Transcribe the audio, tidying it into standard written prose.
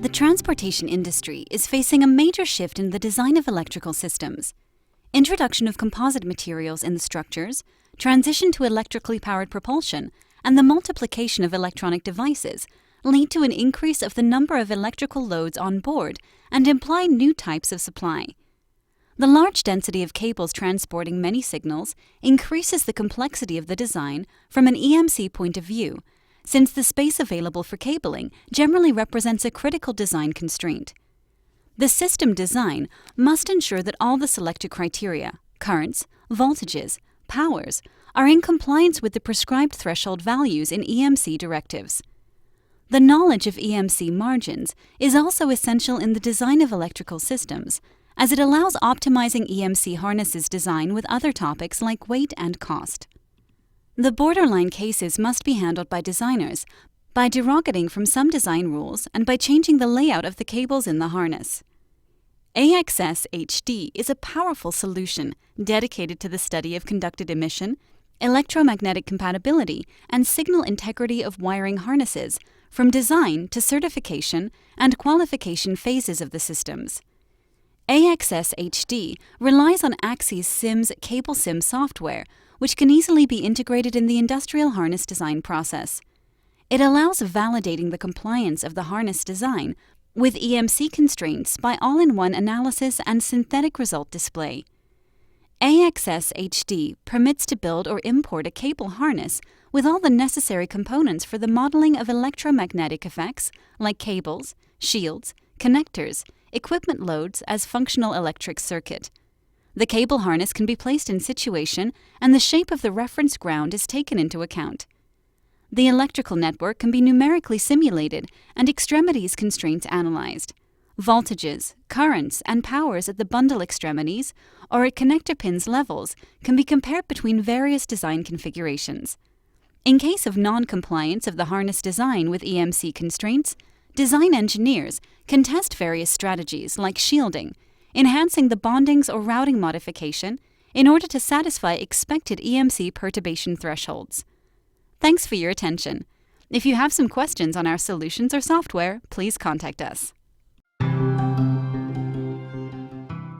The transportation industry is facing a major shift in the design of electrical systems. Introduction of composite materials in the structures, transition to electrically powered propulsion, and the multiplication of electronic devices lead to an increase of the number of electrical loads on board and imply new types of supply. The large density of cables transporting many signals increases the complexity of the design from an EMC point of view, since the space available for cabling generally represents a critical design constraint. The system design must ensure that all the selected criteria, currents, voltages, powers, are in compliance with the prescribed threshold values in EMC directives. The knowledge of EMC margins is also essential in the design of electrical systems, as it allows optimizing EMC harnesses design with other topics like weight and cost. The borderline cases must be handled by designers by derogating from some design rules and by changing the layout of the cables in the harness. AXS-HD is a powerful solution dedicated to the study of conducted emission, electromagnetic compatibility, and signal integrity of wiring harnesses from design to certification and qualification phases of the systems. AXS-HD relies on AXS-SIM's cable SIM software, which can easily be integrated in the industrial harness design process. It allows validating the compliance of the harness design with EMC constraints by all-in-one analysis and synthetic result display. AXS-HD permits to build or import a cable harness with all the necessary components for the modeling of electromagnetic effects like cables, shields, connectors, equipment loads as functional electric circuit. The cable harness can be placed in situation and the shape of the reference ground is taken into account. The electrical network can be numerically simulated and extremities constraints analyzed. Voltages, currents, and powers at the bundle extremities or at connector pins levels can be compared between various design configurations. In case of non-compliance of the harness design with EMC constraints, design engineers can test various strategies like shielding, enhancing the bondings or routing modification in order to satisfy expected EMC perturbation thresholds. Thanks for your attention. If you have some questions on our solutions or software, please contact us.